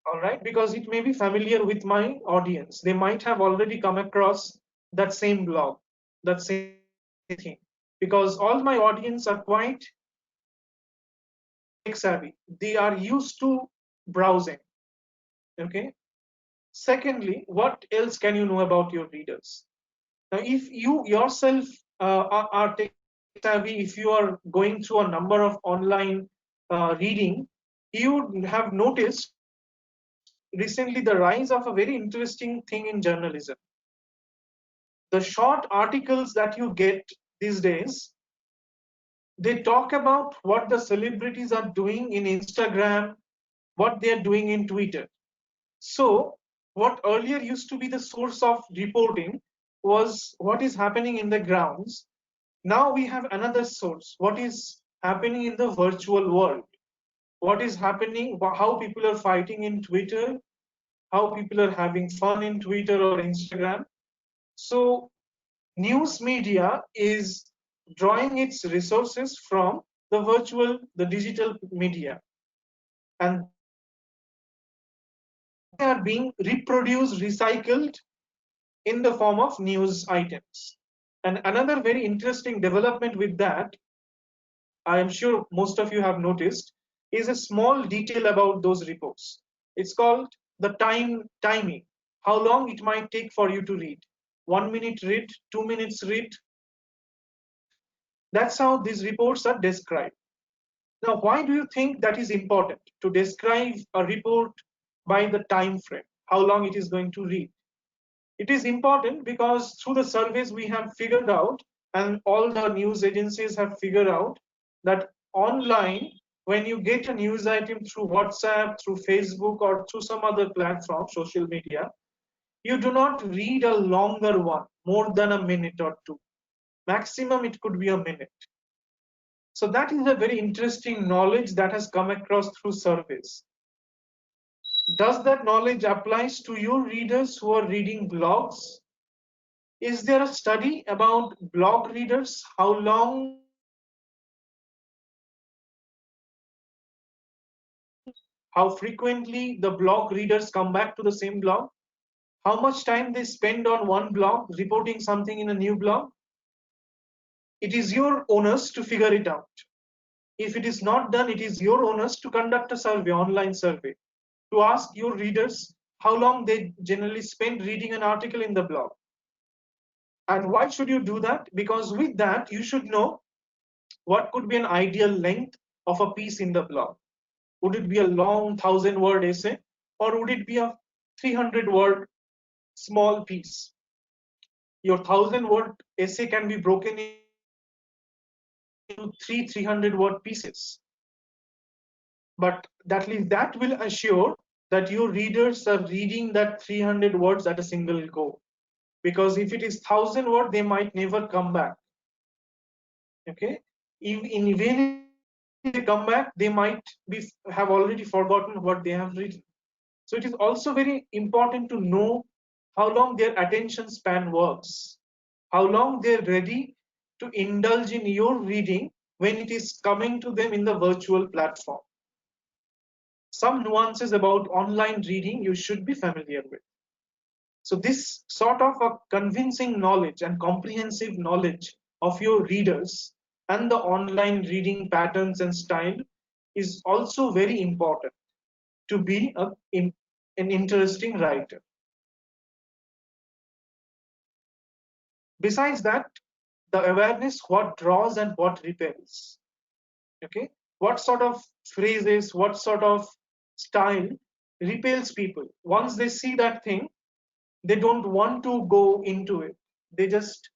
All right, because it may be familiar with my audience. They might have already come across that same blog, that same thing. Because all my audience are quite tech savvy. They are used to browsing. Okay. Secondly, what else can you know about your readers? Now, if you yourself are tech savvy, if you are going through a number of online reading, you have noticed recently the rise of a very interesting thing in journalism. The short articles that you get these days, they talk about what the celebrities are doing in Instagram, what they are doing in Twitter. So, what earlier used to be the source of reporting was what is happening in the grounds. Now we have another source, what is happening in the virtual world, what is happening, how people are fighting in Twitter, how people are having fun in Twitter or Instagram. So news media is drawing its resources from the virtual, the digital media, and they are being reproduced, recycled in the form of news items. And another very interesting development with that, I am sure most of you have noticed, is a small detail about those reports. It's called the timing, how long it might take for you to read. 1 minute read, 2 minutes read. That's how these reports are described. Now, why do you think that is important to describe a report by the time frame, how long it is going to read? It is important because through the surveys we have figured out, and all the news agencies have figured out, that online, when you get a news item through WhatsApp, through Facebook, or through some other platform, social media, you do not read a longer one, more than a minute or two. Maximum, it could be a minute. So that is a very interesting knowledge that has come across through surveys. Does that knowledge applies to your readers who are reading blogs? Is there a study about blog readers? How long how frequently the blog readers come back to the same blog? How much time they spend on one blog reporting something in a new blog? It is your onus to figure it out. If it is not done, it is your onus to conduct a survey, online survey, to ask your readers how long they generally spend reading an article in the blog. And why should you do that? Because with that, you should know what could be an ideal length of a piece in the blog. Would it be a long 1,000-word essay, or would it be a 300-word small piece? Your 1,000-word essay can be broken into three 300-word pieces. But that will assure that your readers are reading that 300 words at a single go. Because if it is 1,000 words, they might never come back. Okay, even if they come back, they might have already forgotten what they have written. So it is also very important to know how long their attention span works, how long they're ready to indulge in your reading when it is coming to them in the virtual platform. Some nuances about online reading you should be familiar with. So this sort of a convincing knowledge and comprehensive knowledge of your readers and the online reading patterns and style is also very important to be an interesting writer. Besides that, the awareness what draws and what repels. Okay, what sort of phrases, what sort of style repels people? Once they see that thing, they don't want to go into it. They just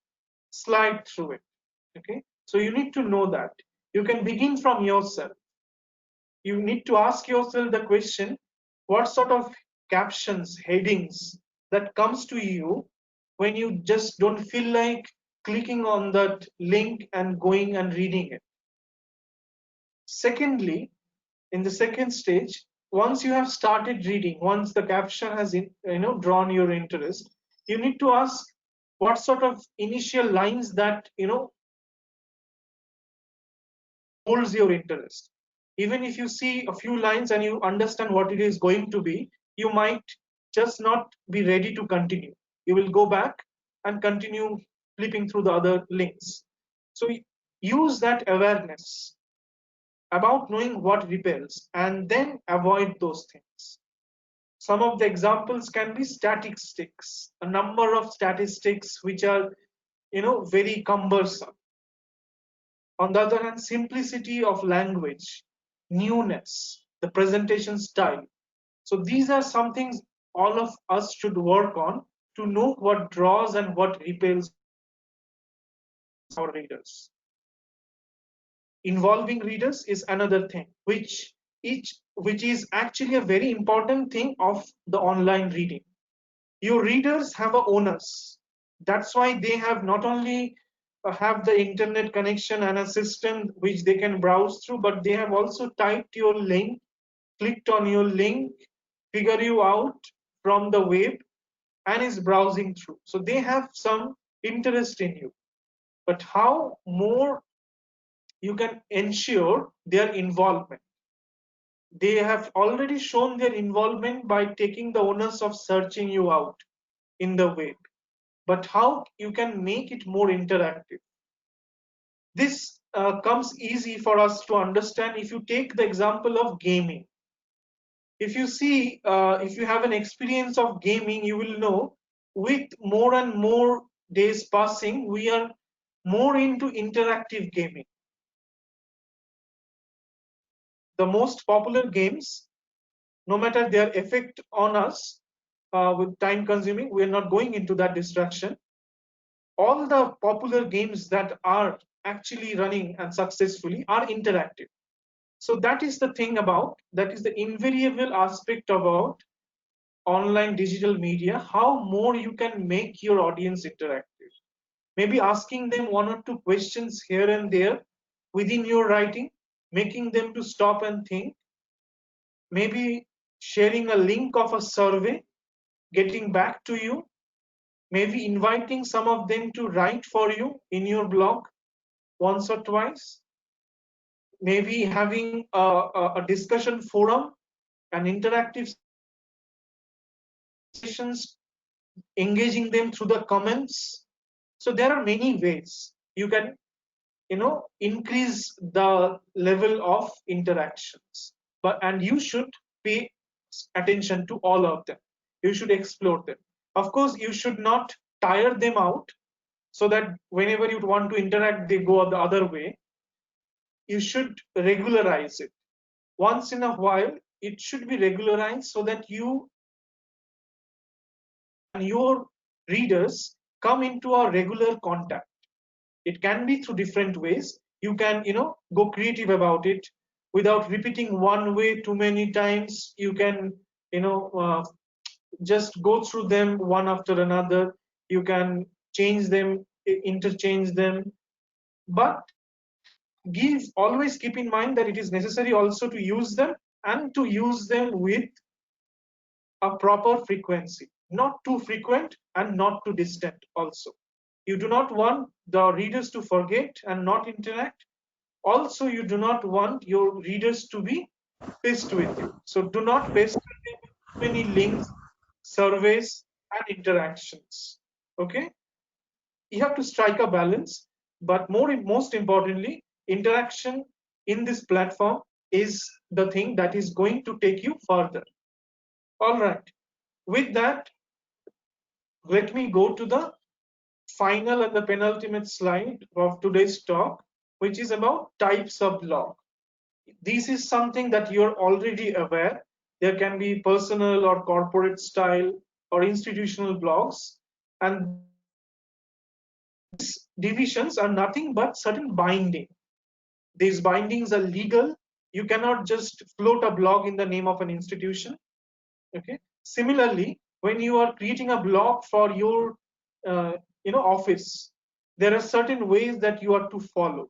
slide through it. Okay, so you need to know that. You can begin from yourself. You need to ask yourself the question, what sort of captions, headings that comes to you when you just don't feel like clicking on that link and going and reading it. Secondly, in the second stage, once you have started reading, once the caption has drawn your interest, you need to ask what sort of initial lines that holds your interest. Even if you see a few lines and you understand what it is going to be, you might just not be ready to continue. You will go back and continue flipping through the other links. So use that awareness about knowing what repels and then avoid those things. Some of the examples can be statistics, a number of statistics which are very cumbersome. On the other hand, simplicity of language, newness, the presentation style. So these are some things all of us should work on to know what draws and what repels our readers. Involving readers is another thing, which is actually a very important thing of the online reading. Your readers have a onus. That's why they have not only have the internet connection and a system which they can browse through, but they have also typed your link, clicked on your link, figure you out from the web, and is browsing through. So they have some interest in you. But how more you can ensure their involvement? They have already shown their involvement by taking the onus of searching you out in the web. but how you can make it more interactive. This comes easy for us to understand if you take the example of gaming. If you see, if you have an experience of gaming, you will know with more and more days passing, we are more into interactive gaming. The most popular games, no matter their effect on us with time consuming, we are not going into that distraction. All the popular games that are actually running and successfully are interactive. So that is the thing about, that is the invariable aspect about online digital media, how more you can make your audience interactive. Maybe asking them one or two questions here and there within your writing, making them to stop and think, maybe sharing a link of a survey, getting back to you, maybe inviting some of them to write for you in your blog once or twice, maybe having a discussion forum, an interactive sessions, engaging them through the comments. So there are many ways you can, increase the level of interactions, and you should pay attention to all of them. You should explore them. Of course, you should not tire them out, so that whenever you want to interact they go the other way. You should regularize it once in a while. It should be regularized so that you and your readers come into a regular contact. It can be through different ways. You can, go creative about it without repeating one way too many times. You can, you know uh, just go through them one after another. You can change them, interchange them, but always keep in mind that it is necessary also to use them, and to use them with a proper frequency, not too frequent and not too distant also. You do not want the readers to forget and not interact. Also, you do not want your readers to be pissed with you. So do not pester them with too many links, surveys, and interactions. Okay? You have to strike a balance, but most importantly, interaction in this platform is the thing that is going to take you further. All right. With that, let me go to the final and the penultimate slide of today's talk, which is about types of blog. This is something that you're already aware. There can be personal or corporate style or institutional blogs, and these divisions are nothing but certain binding. These bindings are legal. You cannot just float a blog in the name of an institution. Okay. Similarly, when you are creating a blog for your office, there are certain ways that you are to follow.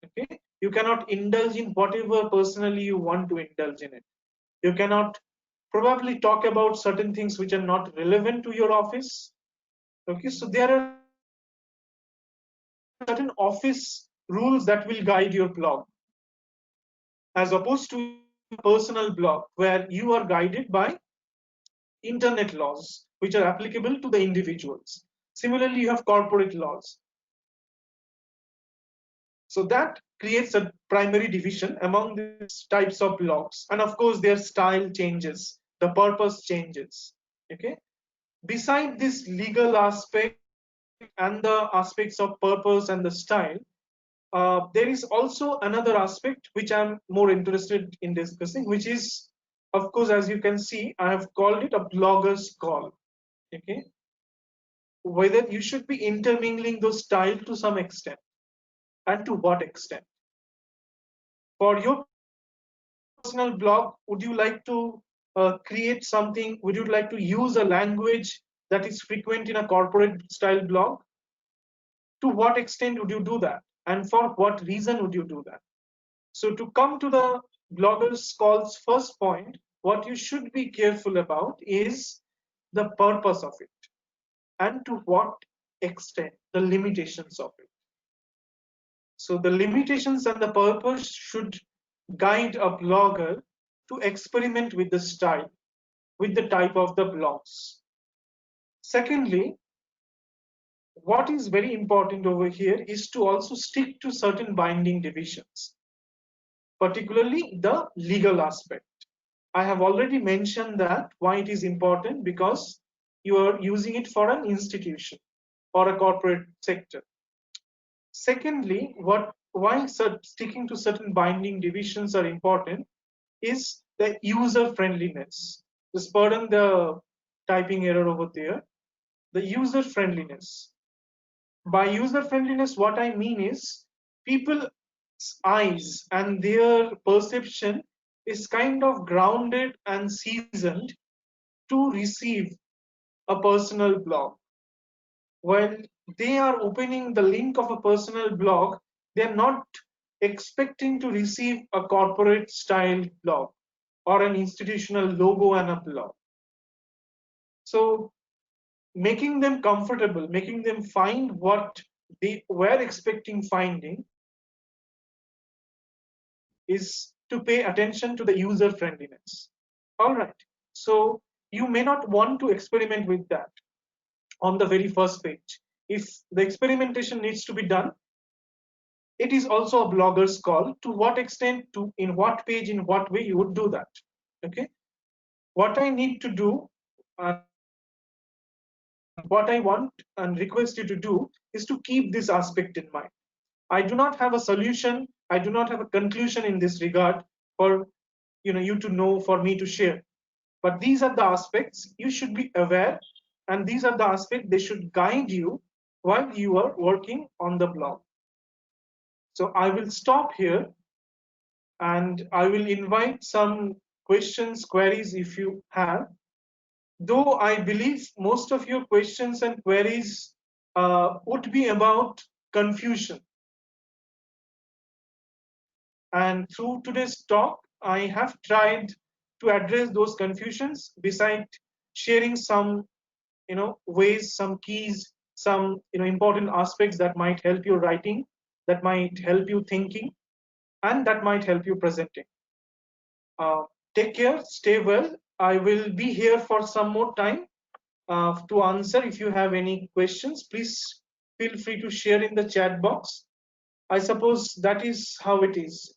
Okay. You cannot indulge in whatever personally you want to indulge in it. You cannot probably talk about certain things which are not relevant to your office. Okay. So there are certain office rules that will guide your blog, as opposed to personal blog where you are guided by internet laws which are applicable to the individuals. Similarly, you have corporate laws. So that creates a primary division among these types of blogs. And of course, their style changes, the purpose changes. Okay. Beside this legal aspect and the aspects of purpose and the style, there is also another aspect which I'm more interested in discussing, which is, of course, as you can see, I have called it a blogger's call. Okay. Whether you should be intermingling those styles to some extent, and to what extent. For your personal blog, would you like to create something? Would you like to use a language that is frequent in a corporate style blog? To what extent would you do that? And for what reason would you do that? So to come to the blogger's call's first point, what you should be careful about is the purpose of it, and to what extent, the limitations of it. So the limitations and the purpose should guide a blogger to experiment with the style, with the type of the blogs. Secondly, what is very important over here is to also stick to certain binding divisions, particularly the legal aspect. I have already mentioned that why it is important, because you are using it for an institution or a corporate sector. Secondly, why sticking to certain binding divisions are important is the user friendliness. Just pardon the typing error over there. The user friendliness. By user friendliness, what I mean is people's eyes and their perception is kind of grounded and seasoned to receive a personal blog. When they are opening the link of a personal blog, they're not expecting to receive a corporate style blog or an institutional logo and a blog. So making them comfortable, making them find what they were expecting finding, is to pay attention to the user friendliness. All right. So you may not want to experiment with that on the very first page. If the experimentation needs to be done, it is also a blogger's call to what extent, to in what page, in what way you would do that. Okay. What I need to do, what I want and request you to do is to keep this aspect in mind. I do not have a solution. I do not have a conclusion in this regard for you to know, for me to share. But these are the aspects you should be aware, and these are the aspects they should guide you while you are working on the blog. So I will stop here, and I will invite some questions, queries if you have. Though I believe most of your questions and queries would be about confusion. And through today's talk, I have tried to address those confusions, beside sharing some ways, some keys, some important aspects that might help you writing, that might help you thinking, and that might help you presenting. uh, Take care, stay well. I will be here for some more time to answer. If you have any questions, please feel free to share in the chat box. I suppose that is how it is.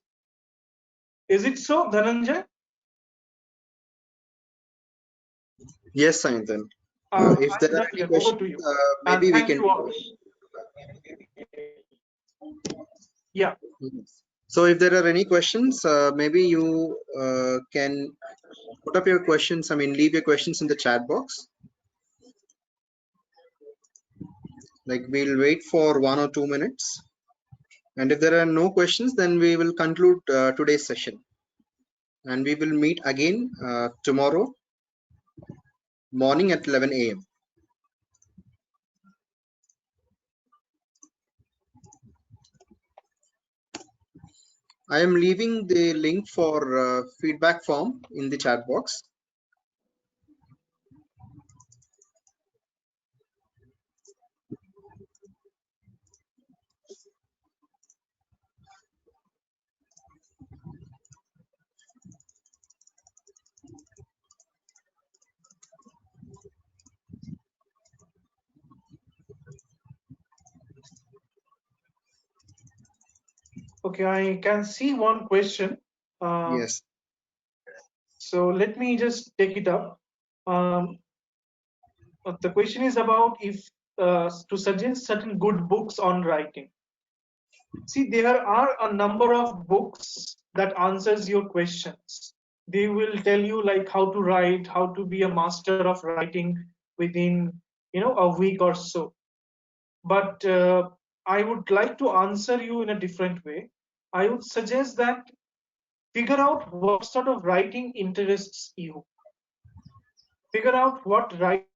Is it so, Dhananjay? Yes, Sayantan. If Hi, there are any Dhananjay, over questions, to you. And maybe we thank can. you all. Yeah. Yes. So, if there are any questions, maybe you can put up your questions. I mean, leave your questions in the chat box. Like, we'll wait for 1 or 2 minutes. And if there are no questions, then we will conclude today's session. And we will meet again tomorrow morning at 11 a.m. I am leaving the link for feedback form in the chat box. Okay, I can see one question. Yes. So let me just take it up. The question is about if to suggest certain good books on writing. See, there are a number of books that answers your questions. They will tell you like how to write, how to be a master of writing within a week or so. But I would like to answer you in a different way. I would suggest that figure out what sort of writing interests you. Figure out what writing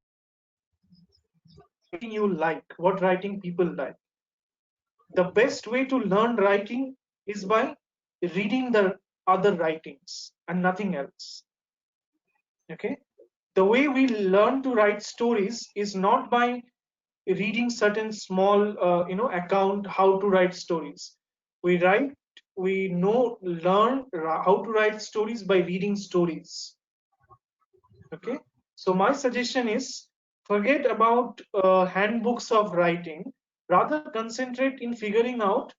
you like, what writing people like. The best way to learn writing is by reading the other writings and nothing else. Okay. The way we learn to write stories is not by reading certain small account how to write stories. We learn how to write stories by reading stories. Okay. So my suggestion is Forget about handbooks of writing. Rather concentrate in figuring out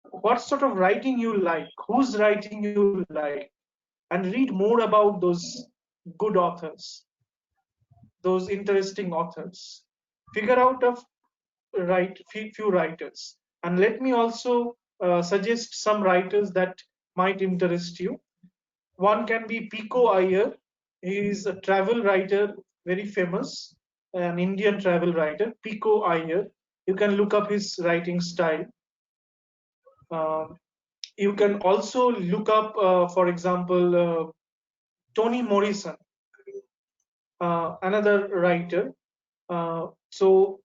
what sort of writing you like, whose writing you like, and read more about those good authors, those interesting authors. Figure out a few writers, and let me also suggest some writers that might interest you. One can be Pico Iyer. He is a travel writer, very famous, an Indian travel writer, Pico Iyer. You can look up his writing style. Um, you can also look up, for example, Toni Morrison, another writer. So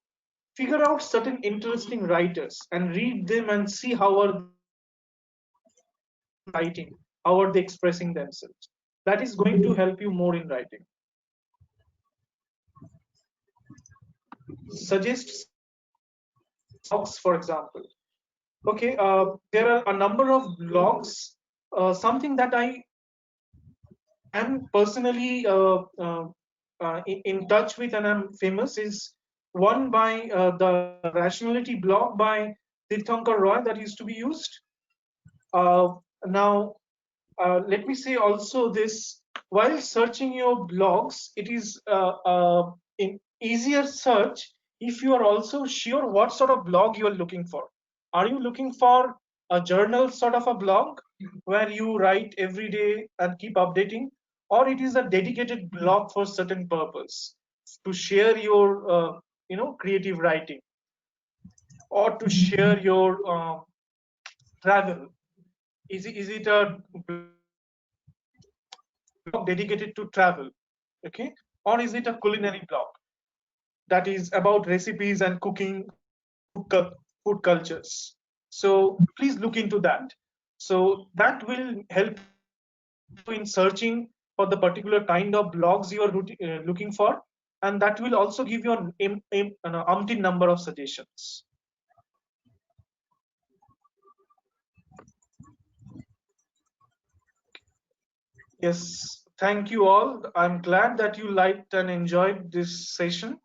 figure out certain interesting writers and read them and see how are they writing, how are they expressing themselves. That is going to help you more in writing. Suggest blogs, for example. Okay, there are a number of blogs. Something that I am personally in touch with and I'm famous is one by the Rationality blog by Tirthankar Roy that used to be used. Now, let me say also this: while searching your blogs, it is in easier search if you are also sure what sort of blog you are looking for. Are you looking for a journal sort of a blog where you write every day and keep updating, or it is a dedicated blog for certain purpose to share your creative writing, or to share your travel? Is it a blog dedicated to travel, okay, or is it a culinary blog that is about recipes and cooking, food cultures? So please look into that. So that will help you in searching for the particular kind of blogs you are looking for, and that will also give you an umpteen number of suggestions. Yes, thank you all. I'm glad that you liked and enjoyed this session.